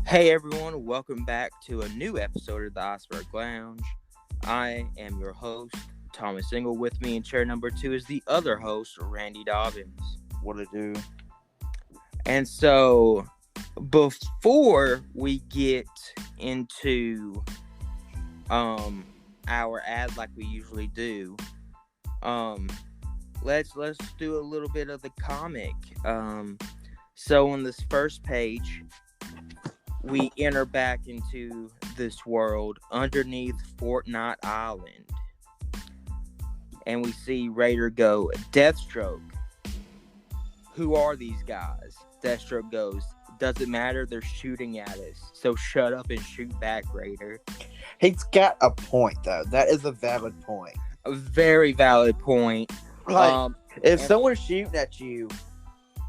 Hey everyone, welcome back to a new episode of the Iceberg Lounge. I am your host, Thomas Single. With me in chair number 2 is the other host, Randy Dobbins. What it do? And so, before we get into our ad like we usually do, let's do a little bit of the comic. So on this first page, we enter back into this world underneath Fortnite Island. And we see Raider go, Deathstroke. Who are these guys? Deathstroke goes, doesn't matter, they're shooting at us. So shut up and shoot back, Raider. He's got a point, though. That is a valid point. A very valid point. If someone's shooting at you,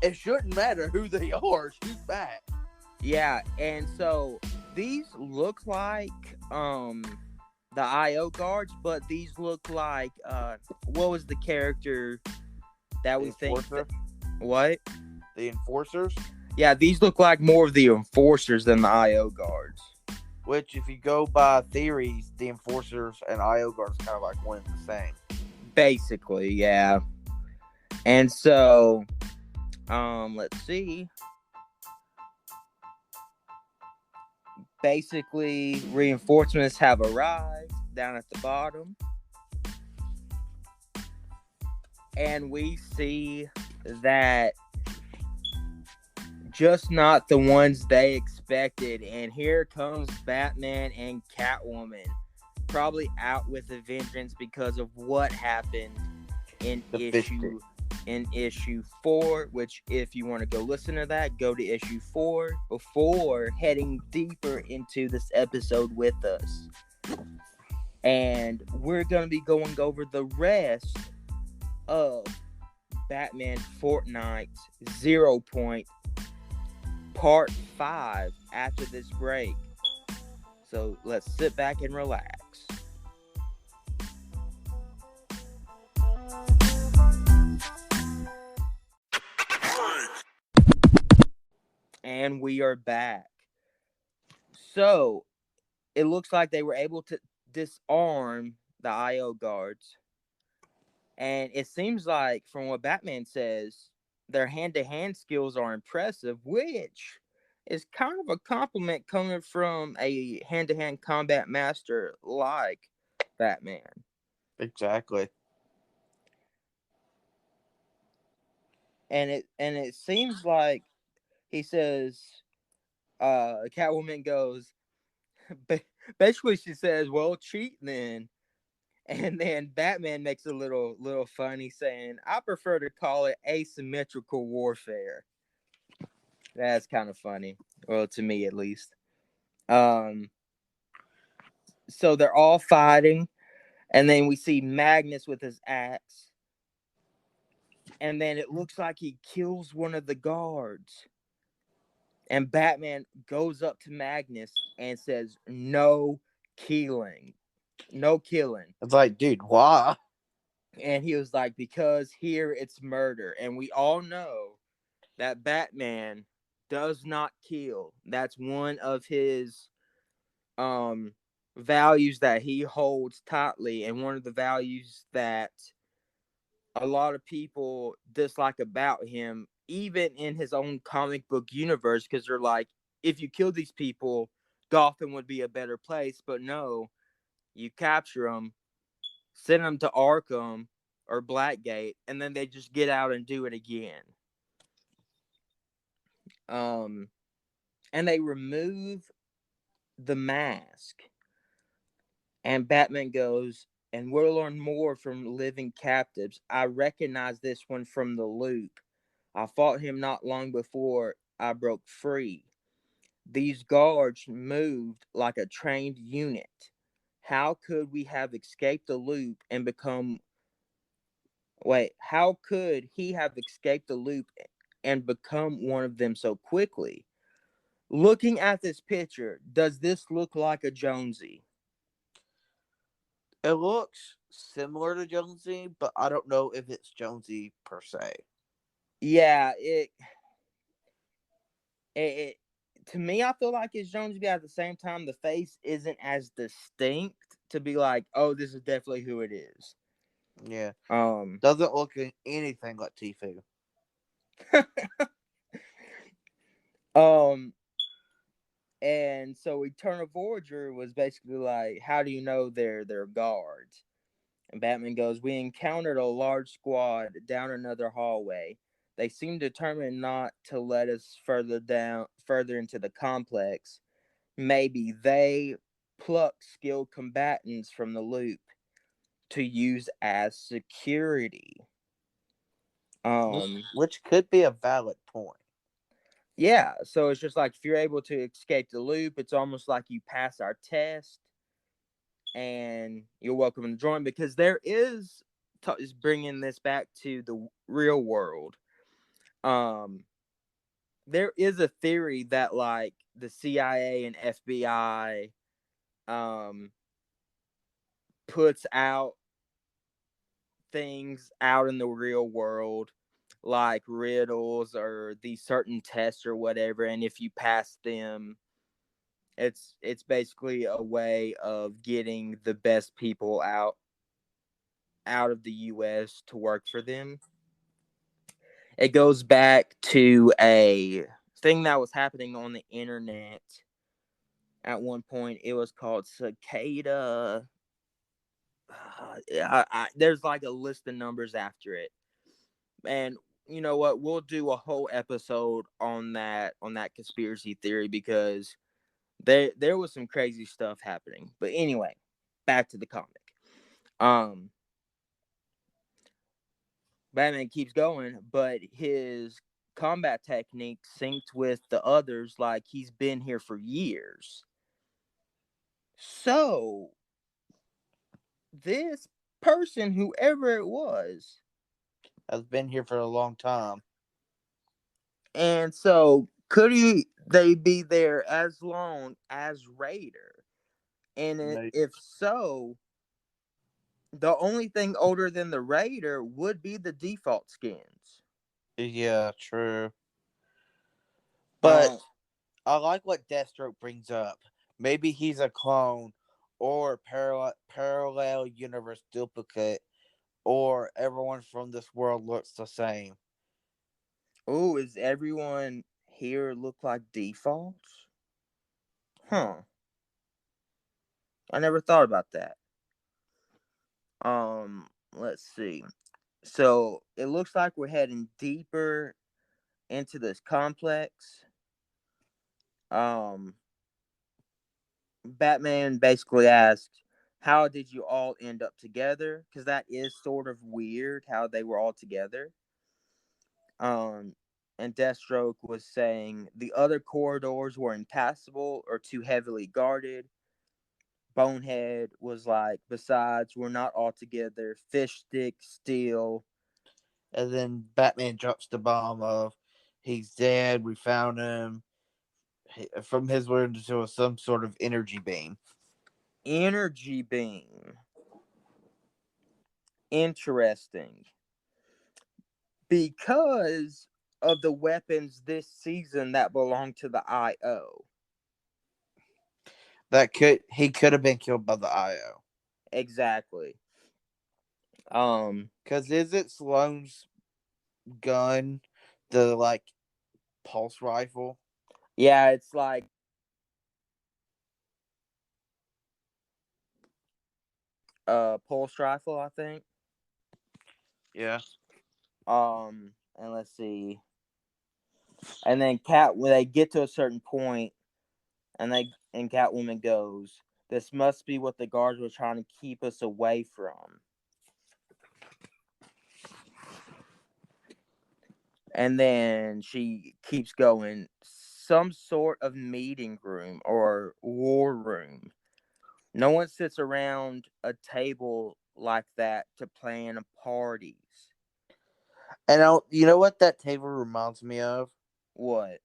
it shouldn't matter who they are. Shoot back. Yeah, and so these look like the IO guards, but these look like what was the character that we think? What? The enforcers? Yeah, these look like more of the enforcers than the IO guards. Which, if you go by theories, the enforcers and IO guards kind of like one and the same. Basically, yeah. And so, let's see. Basically, reinforcements have arrived down at the bottom. And we see that just not the ones they expected. And here comes Batman and Catwoman. Probably out with a vengeance because of what happened in issue 4, which if you want to go listen to that, go to issue 4 before heading deeper into this episode with us. And we're going to be going over the rest of Batman Fortnite 0 Point Part 5 after this break. So let's sit back and relax. And we are back. So, it looks like they were able to disarm the IO guards. And it seems like, from what Batman says, their hand-to-hand skills are impressive, which is kind of a compliment coming from a hand-to-hand combat master like Batman. Exactly. And it seems like he says, Catwoman goes, basically she says, well, cheat then. And then Batman makes a little funny saying, I prefer to call it asymmetrical warfare. That's kind of funny. Well, to me at least. So they're all fighting. And then we see Magnus with his axe. And then it looks like he kills one of the guards. And Batman goes up to Magnus and says, no killing. No killing. It's like, dude, why? And he was like, because here it's murder. And we all know that Batman does not kill. That's one of his values that he holds tightly, and one of the values that a lot of people dislike about him, even in his own comic book universe, because they're like, if you kill these people, Gotham would be a better place. But no, you capture them, send them to Arkham or Blackgate, and then they just get out and do it again. And they remove the mask. And Batman goes, and we'll learn more from living captives. I recognize this one from the loop. I fought him not long before I broke free. These guards moved like a trained unit. How could we have escaped the loop and become... how could he have escaped the loop and become one of them so quickly? Looking at this picture, does this look like a Jonesy? It looks similar to Jonesy, but I don't know if it's Jonesy per se. Yeah, to me, I feel like it's Jones, but at the same time, the face isn't as distinct to be like, oh, this is definitely who it is. Yeah. Um, Doesn't look anything like Tfue. and so Eternal Voyager was basically like, how do you know they're guards? And Batman goes, we encountered a large squad down another hallway. They seemed determined not to let us further into the complex. Maybe they plucked skilled combatants from the loop to use as security. Which could be a valid point. Yeah, so it's just like if you're able to escape the loop, it's almost like you pass our test and you're welcome to join, because there is bringing this back to the real world. There is a theory that like the CIA and FBI puts out things out in the real world, like riddles or these certain tests or whatever, and if you pass them, it's basically a way of getting the best people out of the US to work for them. It goes back to a thing that was happening on the internet at one point. It was called Cicada. There's like a list of numbers after it, and you know what? We'll do a whole episode on that conspiracy theory, because there was some crazy stuff happening. But anyway, back to the comic. Um, Batman keeps going, but his combat technique synced with the others like he's been here for years. So this person, whoever it was, Has been here for a long time. and so they be there as long as Raider? And No. if so, the only thing older than the Raider would be the default skins. Yeah, true. But Uh, I like what Deathstroke brings up. Maybe he's a clone or parallel universe duplicate, or everyone from this world looks the same. oh, is everyone here look like defaults? Huh. I never thought about that. Let's see. So it looks like we're heading deeper into this complex. Um, Batman basically asked, how did you all end up together? Because that is sort of weird how they were all together. Um, and Deathstroke was saying the other corridors were impassable or too heavily guarded. Bonehead was like, besides, we're not all together. Fish stick, steel. And then Batman drops the bomb of, he's dead, we found him. From his words, it was some sort of energy beam. Energy beam. Interesting. Because of the weapons this season that belong to the IO. He could have been killed by the IO. Exactly. Because is it Sloane's gun, the like pulse rifle? Yeah, it's like pulse rifle, I think. Yeah. And let's see. And then when they get to a certain point, and Catwoman goes, "This must be what the guards were trying to keep us away from." And then she keeps going, some sort of meeting room or war room. No one sits around a table like that to plan parties. And you know what that table reminds me of? What?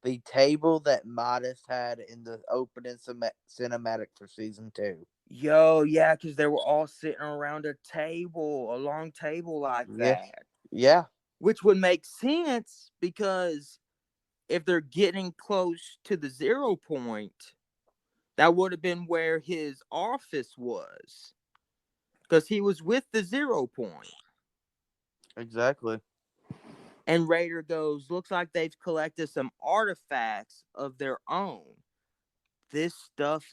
The table that Midas had in the opening cinematic for season 2. Yo, yeah, because they were all sitting around a long table like Yeah. that. Yeah. Which would make sense because if they're getting close to the 0 point, that would have been where his office was, because he was with the 0 point. Exactly. And Raider goes, looks like they've collected some artifacts of their own. This stuff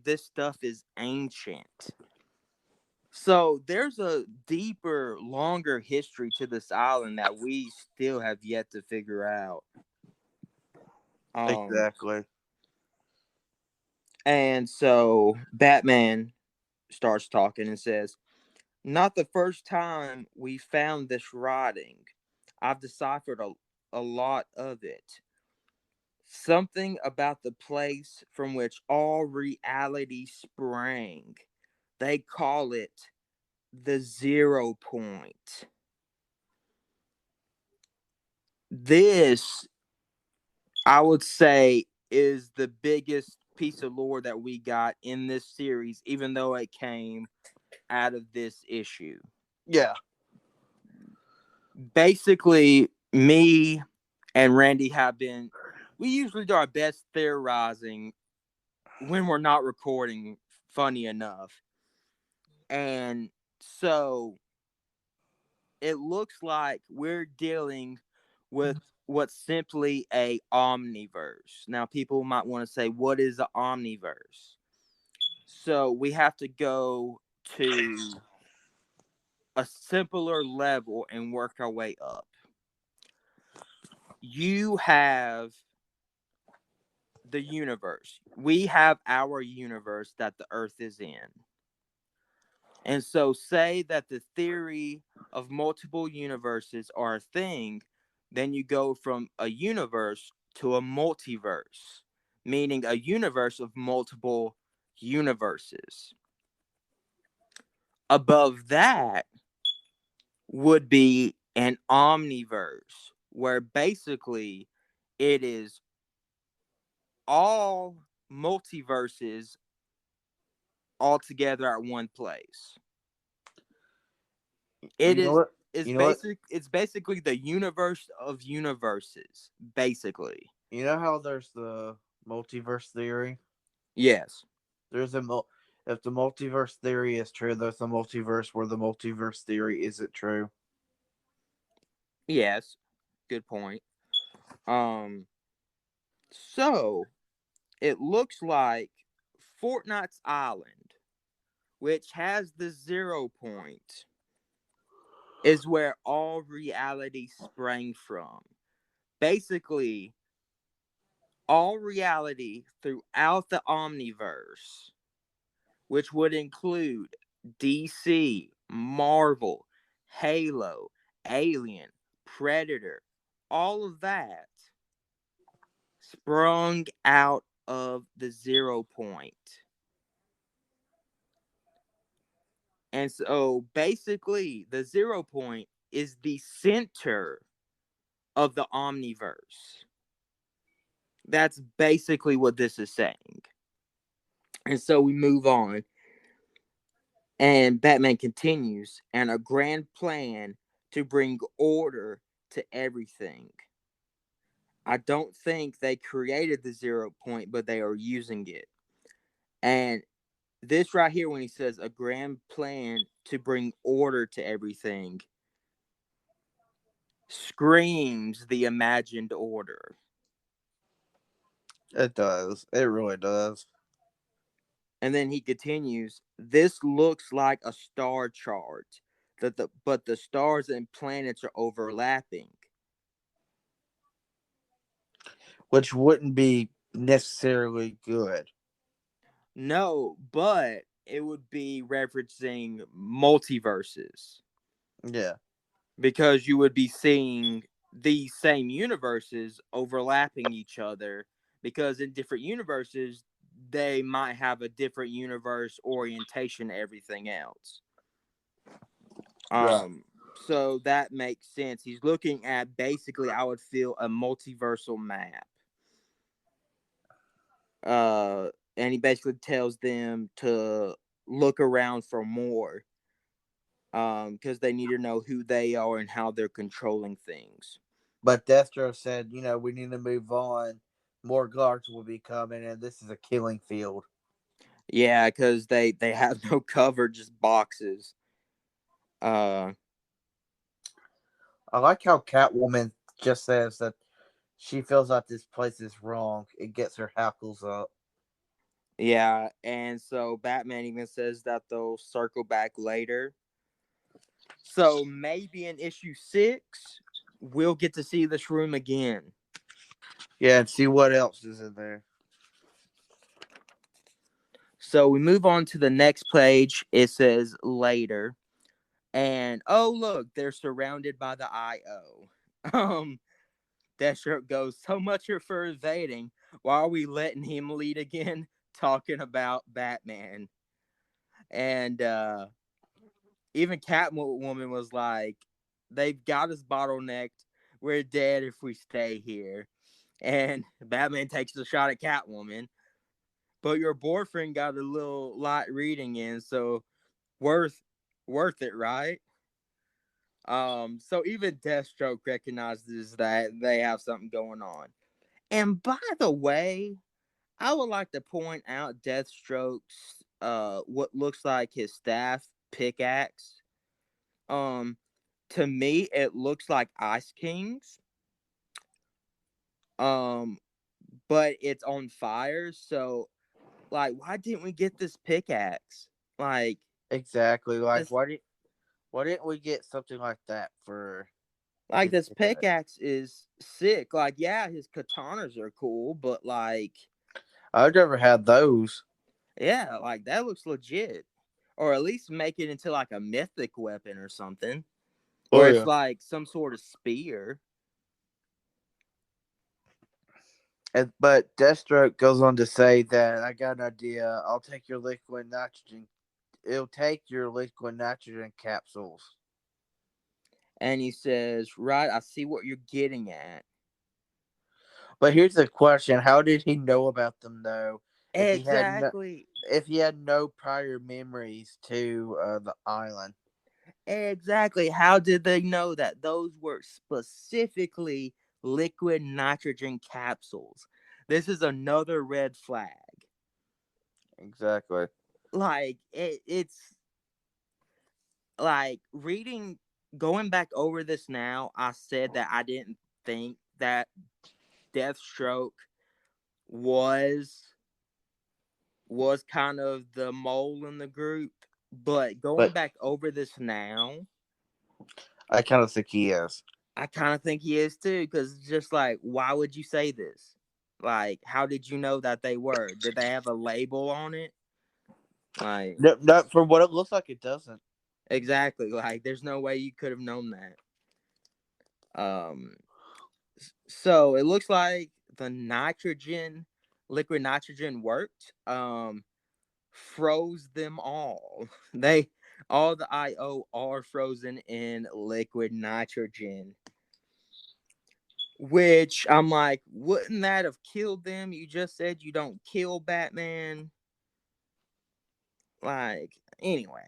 this stuff is ancient. So there's a deeper, longer history to this island that we still have yet to figure out. Exactly. And so Batman starts talking and says, "Not the first time we found this writing. I've deciphered a lot of it. Something about the place from which all reality sprang. They call it the 0 point. This, I would say, is the biggest piece of lore that we got in this series, even though it came out of this issue. Yeah. Basically, me and Randy we usually do our best theorizing when we're not recording, funny enough. And so it looks like we're dealing with what's simply a omniverse. Now, people might want to say, what is an omniverse? So we have to go to a simpler level and work our way up. You have the universe. We have our universe that the Earth is in. And so, say that the theory of multiple universes are a thing, then you go from a universe to a multiverse, meaning a universe of multiple universes. Above that would be an omniverse, where basically it is all multiverses all together at one place. It You know is what? You know what? it's basically the universe of universes, basically. You know how there's the multiverse theory? Yes. There's if the multiverse theory is true, there's a multiverse where the multiverse theory isn't true. Yes. Good point. Um so it looks like Fortnite's island, which has the 0 point, is where all reality sprang from. Basically, all reality throughout the omniverse, which would include DC, Marvel, Halo, Alien, Predator, all of that sprung out of the 0 point. And so basically, the 0 point is the center of the omniverse. That's basically what this is saying. And so we move on. And Batman continues, and a grand plan to bring order to everything. I don't think they created the 0 point, but they are using it. And this right here, when he says a grand plan to bring order to everything, screams the imagined order. It does. It really does. And then he continues, this looks like a star chart, but the stars and planets are overlapping. Which wouldn't be necessarily good. No, but it would be referencing multiverses, Yeah. because you would be seeing these same universes overlapping each other, because in different universes they might have a different universe orientation to everything else. Right. So that makes sense. He's looking at, basically, I would feel, a multiversal map. And he basically tells them to look around for more, because they need to know who they are and how they're controlling things. But Deathstroke said, we need to move on. More guards will be coming, and this is a killing field. Yeah, because they have no cover, just boxes. Uh, I like how Catwoman just says that she feels like this place is wrong. It gets her hackles up. yeah, and so Batman even says that they'll circle back later. So maybe in issue 6, we'll get to see this room again. Yeah, and see what else is in there. So we move on to the next page. It says later. And oh look, they're surrounded by the IO. Um Deathstroke goes, so much for evading. Why are we letting him lead again? Talking about Batman. And even Catwoman was like, they've got us bottlenecked. We're dead if we stay here. And Batman takes a shot at Catwoman. But your boyfriend got a little light reading in, so worth it, right? So even Deathstroke recognizes that they have something going on. And by the way, I would like to point out Deathstroke's what looks like his staff pickaxe. Um to me it looks like Ice King's. Um but it's on fire, so like why didn't we get this pickaxe? Like Exactly. Like, this why didn't we get something like that for like his this pickaxe? pickaxe is sick. Like yeah, his katanas are cool, but like I've never had those. yeah, like that looks legit. Or at least make it into like a mythic weapon or something. Oh Where it's yeah. like some sort of spear. But Deathstroke goes on to say that I got an idea. I'll take your liquid nitrogen. It'll take your liquid nitrogen capsules. And he says, right, I see what you're getting at. But here's the question: how did he know about them though? If he had no, Exactly. if he had no prior memories to the island. Exactly. How did they know that those were specifically liquid nitrogen capsules? This is another red flag. Exactly. Like it's like going back over this now, I said that I didn't think that Deathstroke was kind of the mole in the group, but going But back over this now, I kind of think he is. I kind of think he is too, because just like, why would you say this? Like, how did you know that they were? Did they have a label on it? Like, No, not for what it looks like. It doesn't. exactly. Like, there's no way you could have known that. Um, so it looks like the liquid nitrogen worked. Froze them all. All the IO are frozen in liquid nitrogen. Which I'm like, wouldn't that have killed them? You just said you don't kill Batman. Like, anyway,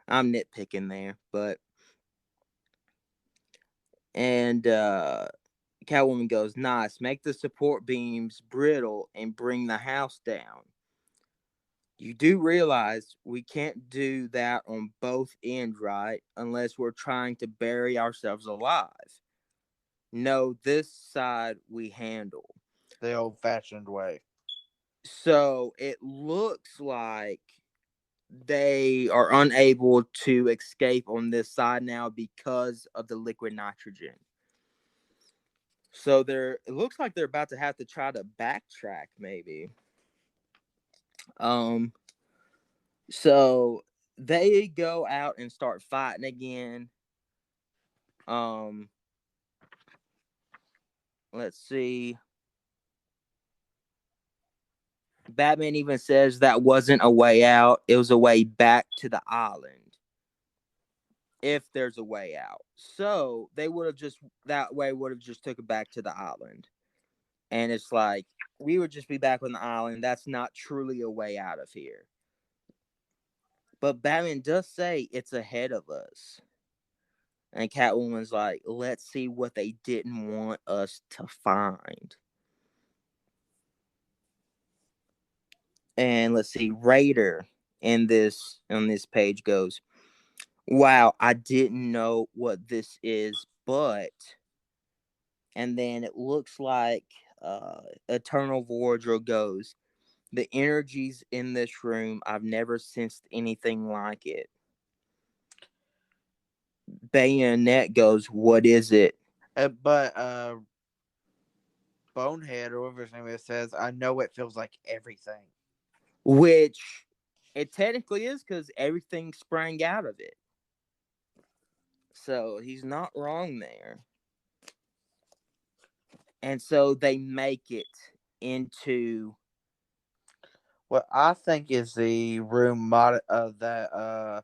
I'm nitpicking there, but and Catwoman goes, nice, make the support beams brittle and bring the house down. You do realize we can't do that on both ends, right? Unless we're trying to bury ourselves alive. No, this side we handle. The old-fashioned way. So it looks like they are unable to escape on this side now because of the liquid nitrogen. So it looks like they're about to have to try to backtrack maybe. Um so they go out and start fighting again. Um let's see. Batman even says that wasn't a way out, it was a way back to the island. If there's a way out. So they would have just took it back to the island. And it's like, we would just be back on the island. That's not truly a way out of here. But Batman does say it's ahead of us. And Catwoman's like, let's see what they didn't want us to find. And let's see, Raider in this on this page goes, wow, I didn't know what this is, but and then it looks like Eternal Wardrobe goes, the energies in this room, I've never sensed anything like it. Bayonet goes, what is it? But Bonehead or whatever his name is says, I know it feels like everything. Which it technically is because everything sprang out of it. So he's not wrong there. And so they make it into What I think is the room that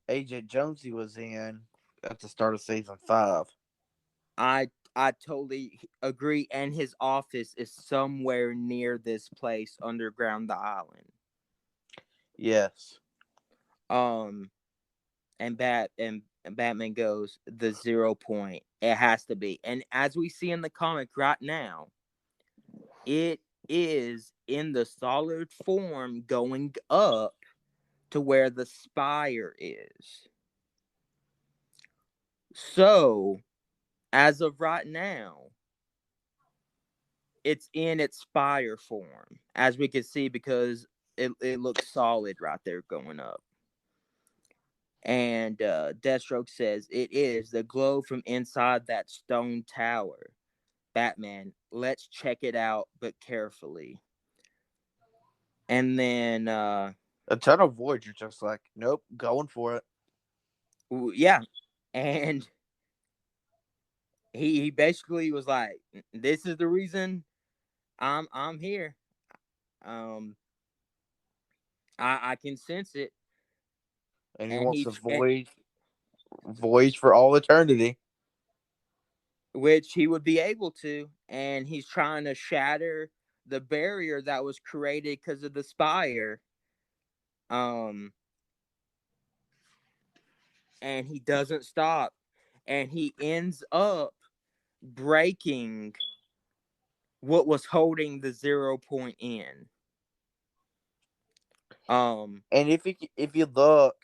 Agent Jonesy was in at the start of season 5. I totally agree, and his office is somewhere near this place underground the island. Yes. Um and Batman goes, the 0 point. It has to be. And as we see in the comic right now, it is in the solid form going up to where the spire is. So, as of right now, it's in its spire form, as we can see, because it looks solid right there going up. And Deathstroke says it is the glow from inside that stone tower. Batman, let's check it out, but carefully. And then, A ton of Voyager just like, nope, going for it. yeah, and he basically was like, "This is the reason I'm here. Um, I can sense it." And he And wants he to and voyage for all eternity. which he would be able to, and he's trying to shatter the barrier that was created because of the spire. Um, and he doesn't stop, and he ends up breaking what was holding the 0 point in. And if you look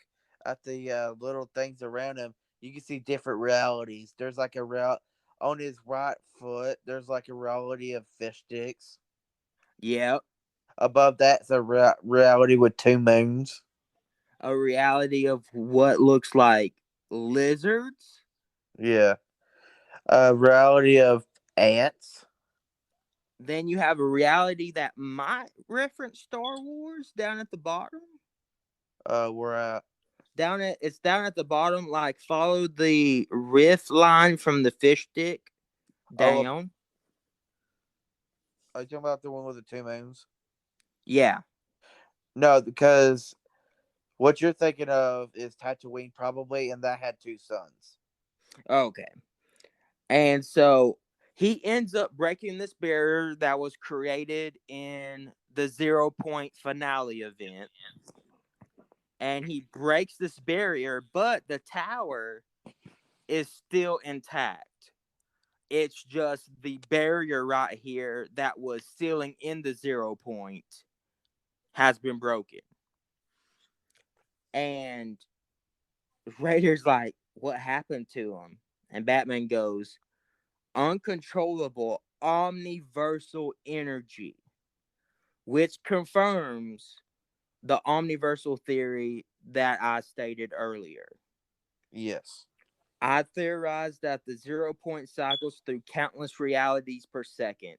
at the little things around him, you can see different realities. There's like a on his right foot. There's like a reality of fish sticks. Yeah, Above that's a reality with 2 moons. a reality of what looks like lizards. Yeah, a reality of ants. Then you have a reality that might reference Star Wars down at the bottom. We're at. It's down at the bottom, like follow the riff line from the fish stick Oh, down. are you talking about the one with the 2 moons? Yeah. No, because what you're thinking of is Tatooine, probably, and that had 2 suns. Okay. And so he ends up breaking this barrier that was created in the 0 point finale event. And he breaks this barrier, but the tower is still intact. It's just the barrier right here that was sealing in the 0 point has been broken. And Raider's like, what happened to him? And Batman goes, uncontrollable omniversal energy, which confirms the omniversal theory that I stated earlier. Yes. I theorized that the 0 point cycles through countless realities per second.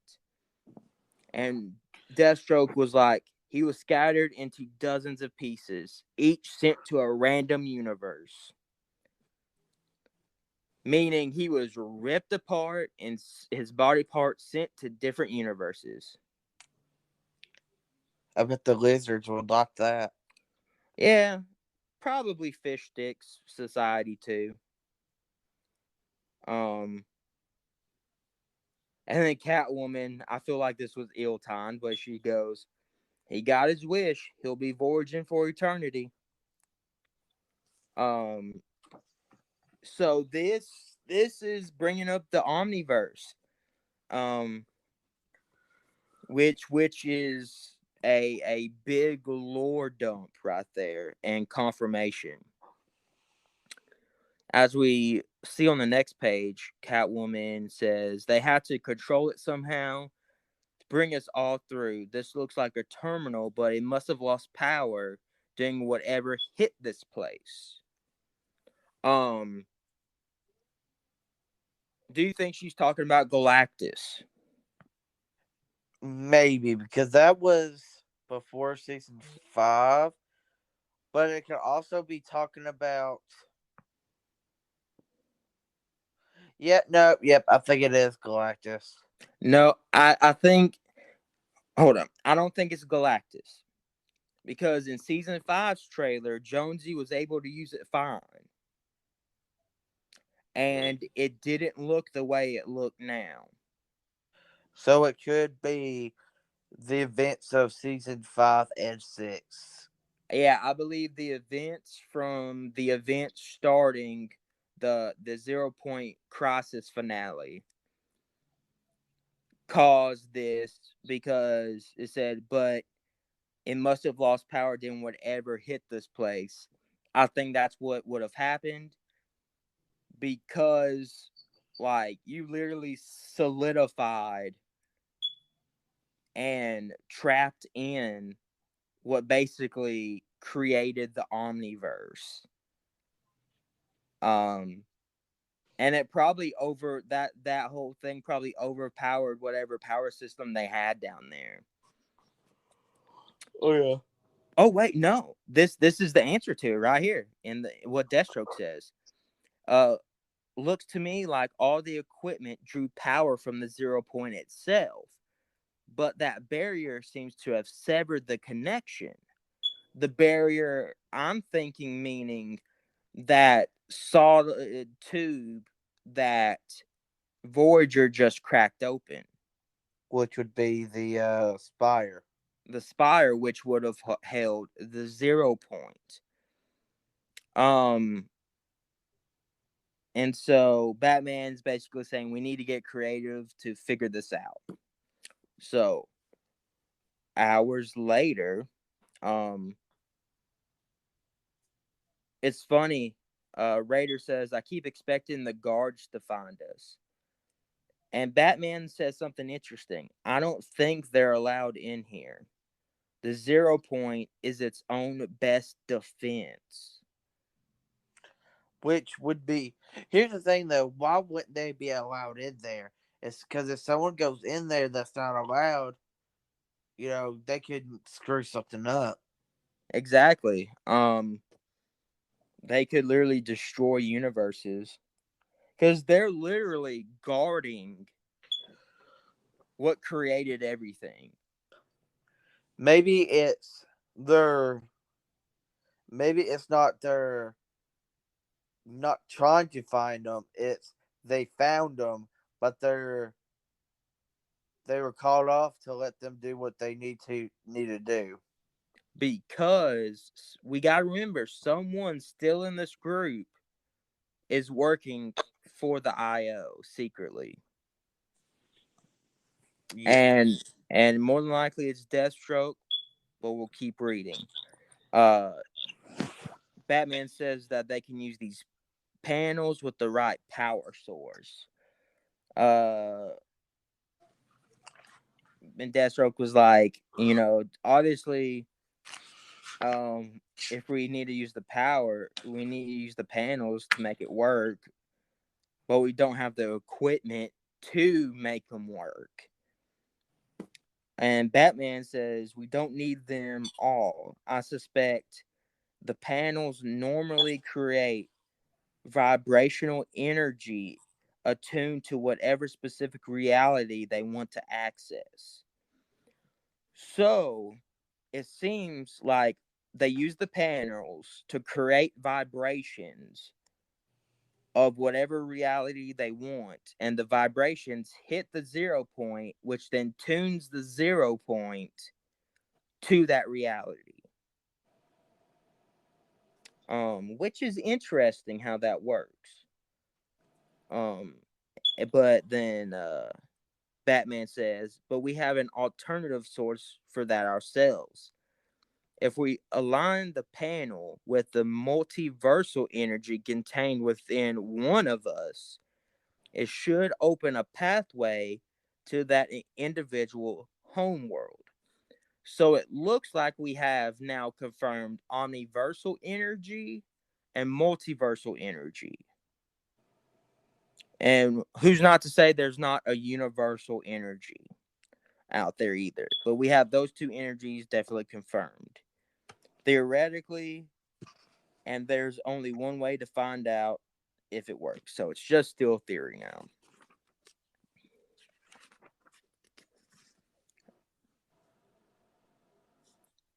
And Deathstroke was like, he was scattered into dozens of pieces, each sent to a random universe. Meaning he was ripped apart and his body parts sent to different universes. I bet the lizards would like that. Yeah, probably Fish Sticks Society too. Um, and then Catwoman, I feel like this was ill timed, but she goes, he got his wish. He'll be voyaging for eternity. Um, So this is bringing up the Omniverse, um, which is a big lore dump right there and confirmation. As we see on the next page, Catwoman says they had to control it somehow to bring us all through. This looks like a terminal, but it must have lost power during whatever hit this place. Um, do you think she's talking about Galactus? Maybe because that was before season 5, but it could also be talking about. Yeah, no, yep, I think it is Galactus. No, I think. Hold on. I don't think it's Galactus because in season five's trailer, Jonesy was able to use it fine, and it didn't look the way it looked now. So it could be the events of season 5 and 6. Yeah, I believe the events from the event starting the 0 point crisis finale caused this because it said, but it must have lost power then whatever hit this place. I think that's what would have happened because like you literally solidified and trapped in what basically created the omniverse. Um and it probably over that whole thing probably overpowered whatever power system they had down there. Oh yeah. Oh wait, no. This is the answer to it right here in the what Deathstroke says. Uh Looks to me like all the equipment drew power from the 0 point itself, but that barrier seems to have severed the connection. The barrier I'm thinking meaning that solid tube that Voyager just cracked open. Which would be the Spire. The spire, which would have held the 0 point. Um, and so Batman's basically saying we need to get creative to figure this out. So hours later, um, it's funny. Raider says, I keep expecting the guards to find us. And Batman says something interesting. I don't think they're allowed in here. The 0 point is its own best defense. Which would be. Here's the thing though, why wouldn't they be allowed in there? It's because if someone goes in there that's not allowed, they could screw something up. Exactly. They could literally destroy universes because they're literally guarding what created everything. Maybe it's their. Maybe it's not their not trying to find them. It's they found them, but they were called off to let them do what they need to do. Because we got to remember, someone still in this group is working for the IO secretly, and Yes. more than likely it's Deathstroke, but we'll keep reading. Uh, Batman says that they can use these panels with the right power source. Uh, and Deathstroke was like, obviously, if we need to use the power, we need to use the panels to make it work, but we don't have the equipment to make them work. And Batman says we don't need them all. I suspect the panels normally create vibrational energy attuned to whatever specific reality they want to access. So it seems like they use the panels to create vibrations of whatever reality they want, and the vibrations hit the 0 point, which then tunes the 0 point to that reality. Which is interesting how that works. Um, but then Batman says, but we have an alternative source for that ourselves. If we align the panel with the multiversal energy contained within one of us, it should open a pathway to that individual homeworld. So it looks like we have now confirmed omniversal energy and multiversal energy. And who's not to say there's not a universal energy out there either? But we have those two energies definitely confirmed. Theoretically, and there's only one way to find out if it works. So it's just still theory now.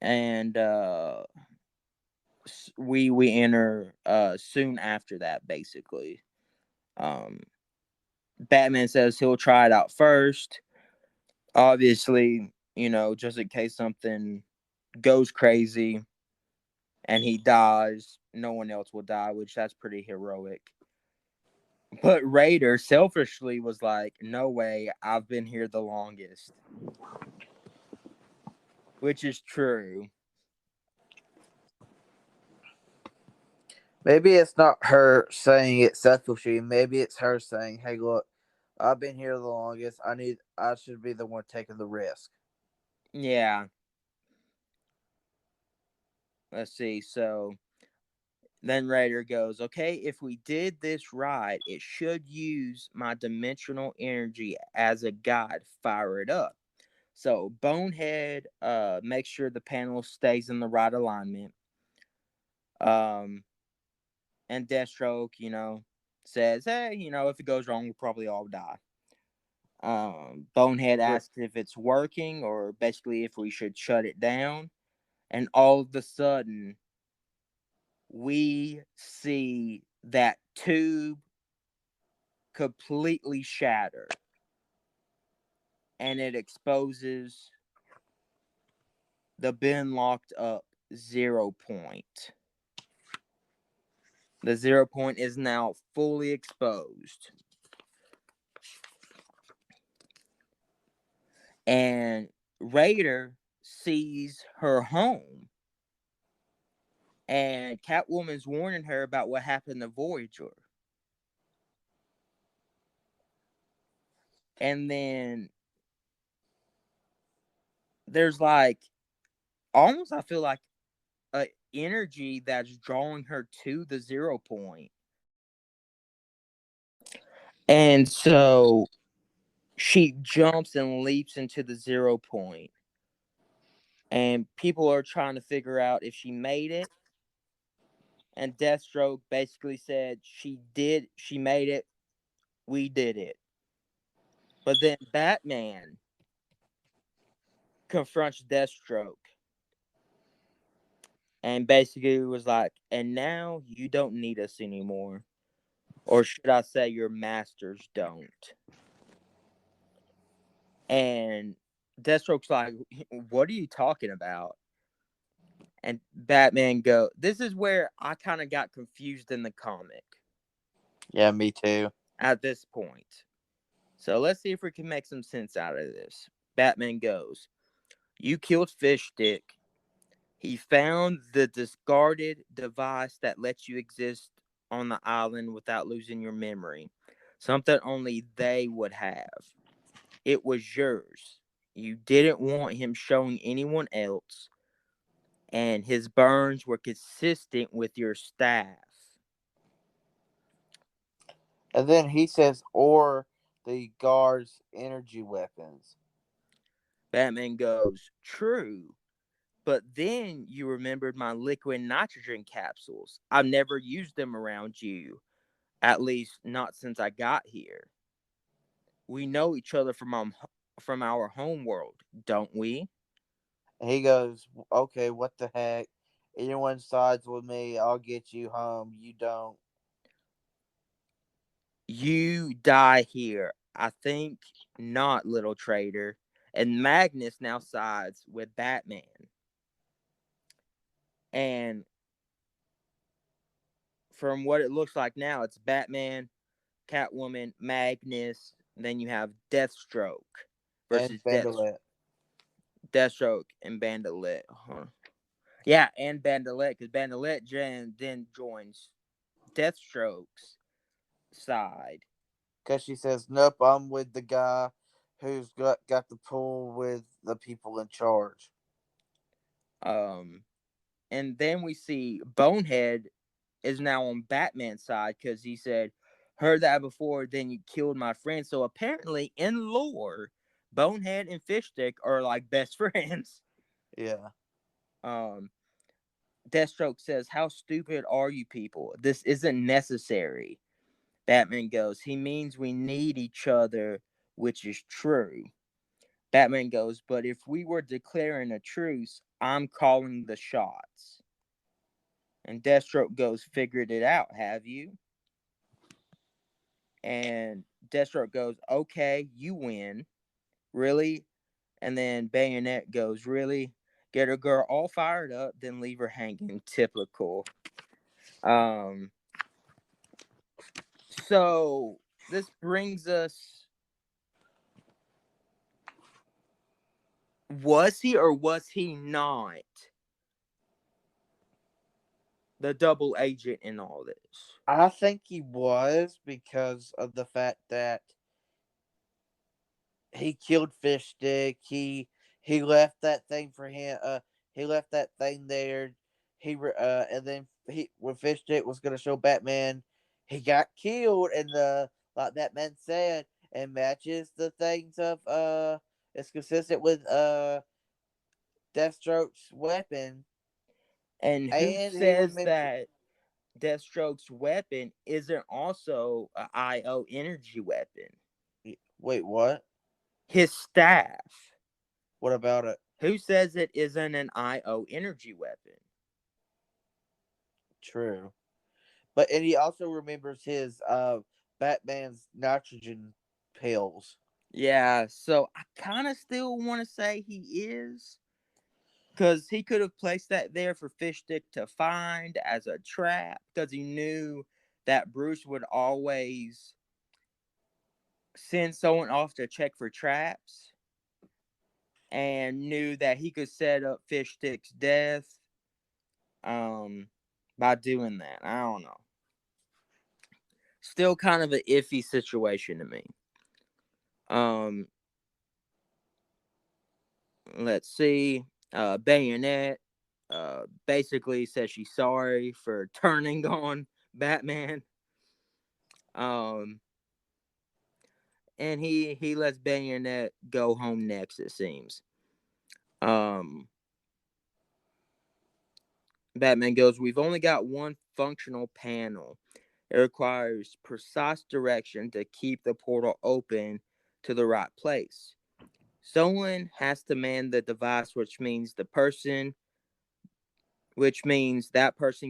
And we enter soon after that, basically. Um, Batman says he'll try it out first. Obviously, just in case something goes crazy and he dies, no one else will die, which that's pretty heroic. But Raider selfishly was like, no way, I've been here the longest. Which is true. Maybe it's not her saying it selfishly. Maybe it's her saying, "Hey, look, I've been here the longest. I should be the one taking the risk." Yeah. Let's see. So then Raider goes, okay, if we did this right, it should use my dimensional energy as a guide. Fire it up. So Bonehead makes sure the panel stays in the right alignment. Um, and Deathstroke, says, hey, if it goes wrong, we'll probably all die. Bonehead asks if it's working or basically if we should shut it down. And all of a sudden, we see that tube completely shatter. And it exposes the bin locked up 0 point. The 0 point is now fully exposed. And Raider sees her home. And Catwoman's warning her about what happened to Voyager. And then there's like almost, I feel like, a energy that's drawing her to the 0 point. And so she jumps and leaps into the 0 point. And people are trying to figure out if she made it. And Deathstroke basically said she made it, we did it. But then Batman confronts Deathstroke and basically was like, and now you don't need us anymore. Or should I say your masters don't? And Deathstroke's like, what are you talking about? And Batman go, this is where I kind of got confused in the comic. Yeah, me too. At this point. So let's see if we can make some sense out of this. Batman goes, you killed Fish Stick. He found the discarded device that lets you exist on the island without losing your memory. Something only they would have. It was yours. You didn't want him showing anyone else, and his burns were consistent with your staff. And then he says, or the guard's energy weapons. Batman goes, true. But then you remembered my liquid nitrogen capsules. I've never used them around you. At least not since I got here. We know each other from our home world, don't we? And he goes, okay, what the heck? Anyone sides with me, I'll get you home. You don't. You die here. I think not, little traitor. And Magnus now sides with Batman. And from what it looks like now, it's Batman, Catwoman, Magnus. Then you have Deathstroke And versus Vandelet. Deathstroke and Bandalet. Huh. Yeah, and Bandalet, because Bandalet then joins Deathstroke's side. Because she says, nope, I'm with the guy who's got the pull with the people in charge. Um, and then we see Bonehead is now on Batman's side because he said, "Heard that before, then you killed my friend." So apparently, in lore, Bonehead and Fishstick are like best friends. Yeah. Um, Deathstroke says, "How stupid are you people? This isn't necessary." Batman goes, "He means we need each other, which is true." Batman goes, "But if we were declaring a truce, I'm calling the shots." And Deathstroke goes, "Figured it out, have you?" And Deathstroke goes, "Okay, you win." Really? And then Bayonet goes, "Really? Get a girl all fired up, then leave her hanging." Typical. Um, so this brings us, was he or was he not the double agent in all this? I think he was because of the fact that he killed Fish Stick. He left that thing for him. He left that thing there. And then when Fish Stick was gonna show Batman, he got killed. And the like Batman said, and matches the things of it's consistent with Deathstroke's weapon. And who And he says remember. that Deathstroke's weapon isn't also a IO energy weapon? Wait, what? His staff. What about it? Who says it isn't an IO energy weapon? True. But and he also remembers his Batman's nitrogen pills. Yeah, so I kind of still want to say he is. Because he could have placed that there for Fishstick to find as a trap. Because he knew that Bruce would always send someone off to check for traps. And knew that he could set up Fishstick's death um, by doing that. I don't know. Still kind of an iffy situation to me. Um, let's see. Bayonet basically says she's sorry for turning on Batman. Um, and he lets Bayonet go home next. It seems. Um, Batman goes, "We've only got one functional panel. It requires precise direction to keep the portal open to the right place. Someone has to man the device, which means that person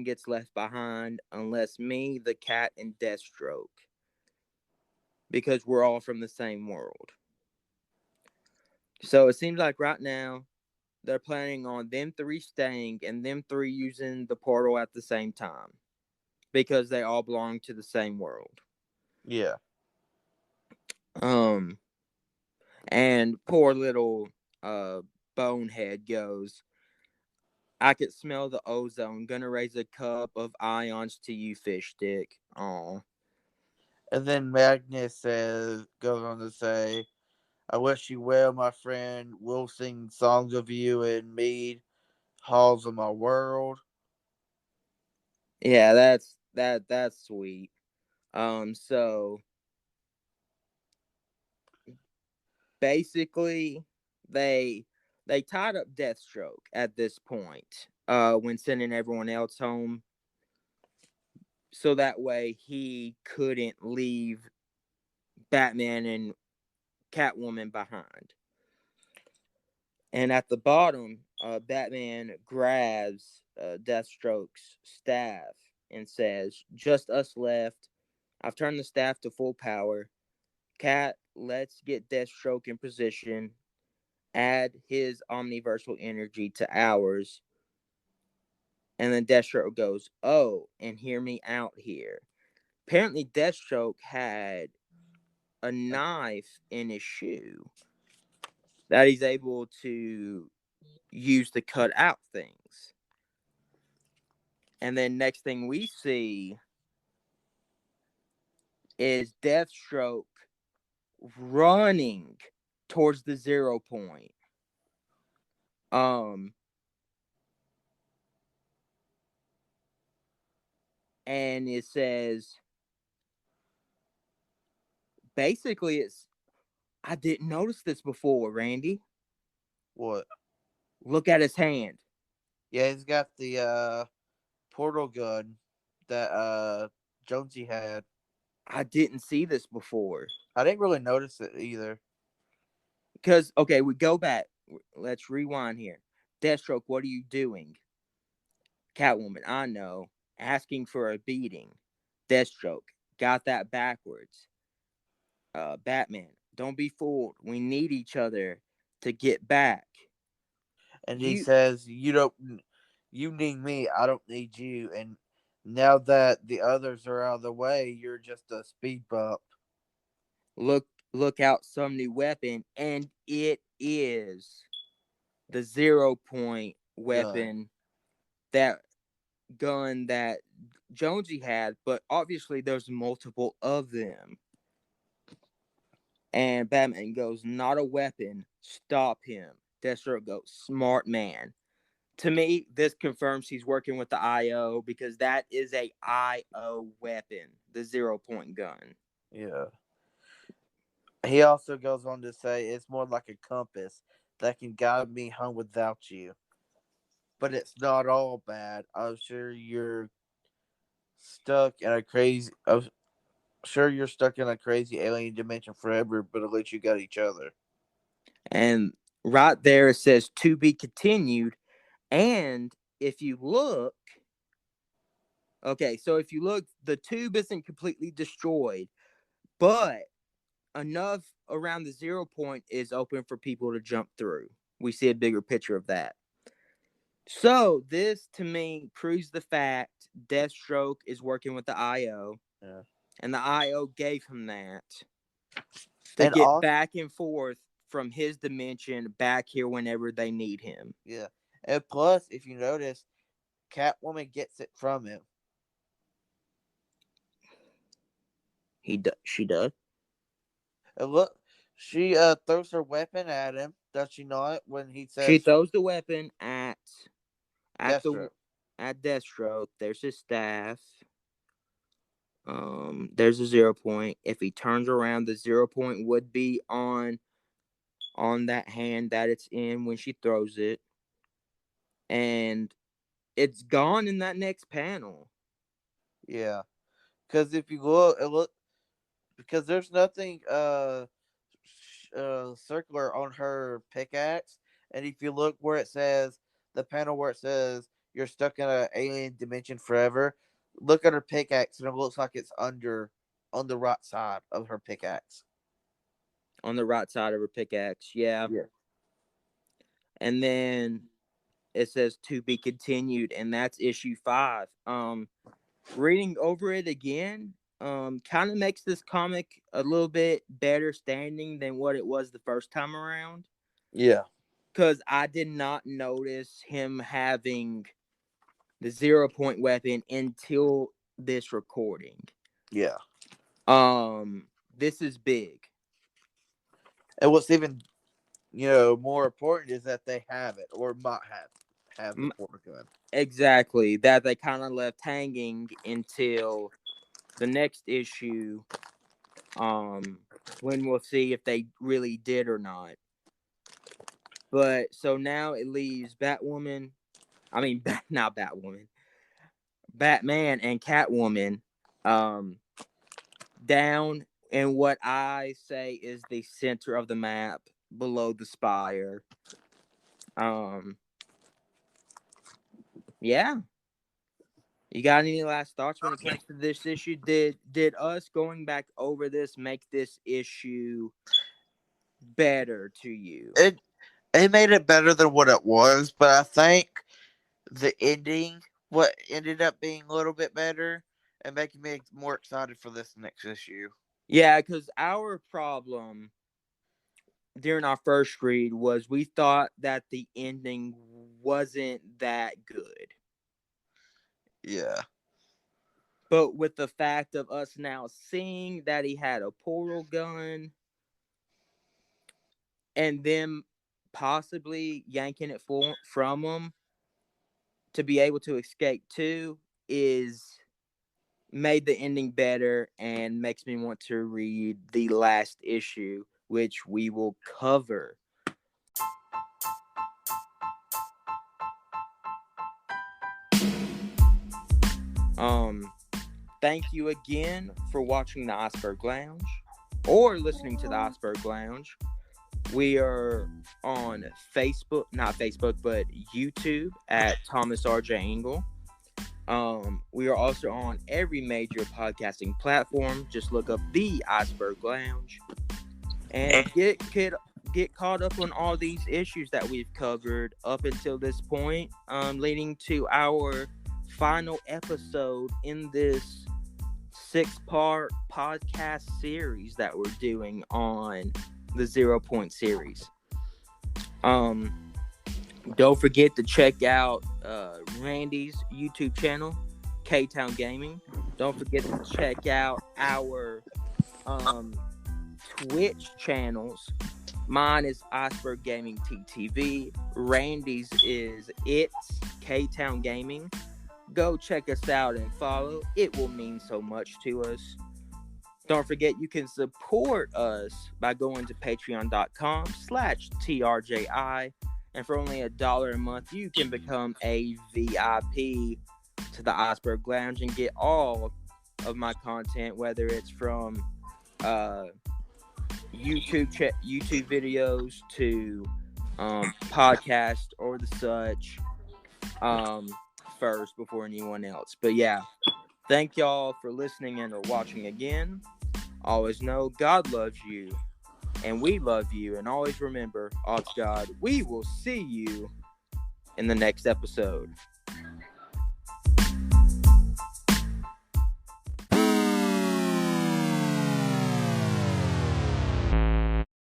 gets left behind, unless me, the cat, and Deathstroke, because we're all from the same world." So it seems like right now they're planning on them three staying and them three using the portal at the same time because they all belong to the same world. Yeah. Um, and poor little Bonehead goes, "I could smell the ozone. Gonna raise a cup of ions to you, fish stick." Aw. And then Magnus goes on to say, "I wish you well, my friend. We'll sing songs of you in mead halls of my world." Yeah, that's sweet. So basically they they tied up Deathstroke at this point, when sending everyone else home, so that way he couldn't leave Batman and Catwoman behind. And at the bottom, Batman grabs Deathstroke's staff and says, "Just us left. I've turned the staff to full power. Cat, let's get Deathstroke in position. Add his omniversal energy to ours." And then Deathstroke goes, "Oh, and hear me out here. apparently Deathstroke had a knife in his shoe that he's able to use to cut out things. And then next thing we see is Deathstroke running towards the 0 point. Um and it says basically it's I didn't notice this before, Randy. What? Look at his hand. Yeah, he's got the portal gun that Jonesy had. I didn't see this before. I didn't really notice it either. Because, okay, we go back. Let's rewind here. Deathstroke, what are you doing? Catwoman, I know. Asking for a beating. Deathstroke, got that backwards. Batman, don't be fooled. We need each other to get back. And he You says, you need me, I don't need you. And now that the others are out of the way, you're just a speed bump. look out some new weapon, and it is the 0 point Gun. weapon, that gun that Jonesy had, but obviously there's multiple of them. And Batman goes, not a weapon, stop him. Deathstroke goes, smart man. To me, this confirms he's working with the IO, because that is a IO weapon, the 0 point gun. Yeah. He also goes on to say it's more like a compass that can guide me home without you. But it's not all bad. I'm sure you're stuck in a crazy. I'm sure you're stuck in a crazy alien dimension forever, but at least you got each other. And right there it says to be continued. And if you look, okay, so if you look, the tube isn't completely destroyed, but enough around the 0 point is open for people to jump through. We see a bigger picture of that. So this to me proves the fact Deathstroke is working with the IO, Yeah. and the IO gave him that to And get also, back and forth from his dimension back here whenever they need him. yeah. And plus, if you notice, Catwoman gets it from him. She does. And look, she throws her weapon at him, does she not? When he She says throws the weapon at the Deathstroke. at Deathstroke. There's his staff. There's a 0 point. If he turns around, the 0 point would be on that hand that it's in when she throws it, and it's gone in that next panel. Yeah. Because if you look, because there's nothing circular on her pickaxe, and if you look where it says the panel where it says you're stuck in an alien dimension forever, look at her pickaxe, and it looks like it's under on the right side of her pickaxe. On the right side of her pickaxe, yeah. Yeah. And then it says to be continued, and that's issue 5. Reading over it again, kind of makes this comic a little bit better standing than what it was the first time around. Yeah. Because I did not notice him having the 0 point weapon until this recording. Yeah. This is big. And what's even more important is that they have it or might have the portal gun. Exactly. That they kind of left hanging until the next issue. When we'll see if they really did or not. But so now it leaves Batwoman. I mean, not Batwoman. Batman and Catwoman. Down in what I say is the center of the map, below the spire. Yeah. You got any last thoughts when it comes to this issue? Did us going back over this make this issue better to you? It made it better than what it was, but I think the ending what ended up being a little bit better, and making me more excited for this next issue. Yeah, because our problem during our first read was we thought that the ending wasn't that good. Yeah. But with the fact of us now seeing that he had a portal gun and them possibly yanking it from him to be able to escape too is made the ending better and makes me want to read the last issue, which we will cover. Thank you again for watching the Iceberg Lounge or listening to the Iceberg Lounge. We are on Facebook, not Facebook, but YouTube at Thomas R.J. Engel. We are also on every major podcasting platform. Just look up the Iceberg Lounge and get caught up on all these issues that we've covered up until this point, leading to our final episode in this 6-part podcast series that we're doing on the 0 Point series. Don't forget to check out Randy's YouTube channel, Itsktowngaming. Don't forget to check out our Twitch channels. Mine is Iceberg Gaming TTV. Randy's is Itsktowngaming. Go check us out and follow. It will mean so much to us. Don't forget you can support us by going to patreon.com/TRJI. And for only $1 a month, you can become a VIP to the Iceberg Lounge and get all of my content, whether it's from YouTube videos to podcast or the such, first before anyone else. But yeah, thank y'all for listening and or watching again. Always know God loves you and we love you, and always remember, odds God, we will see you in the next episode.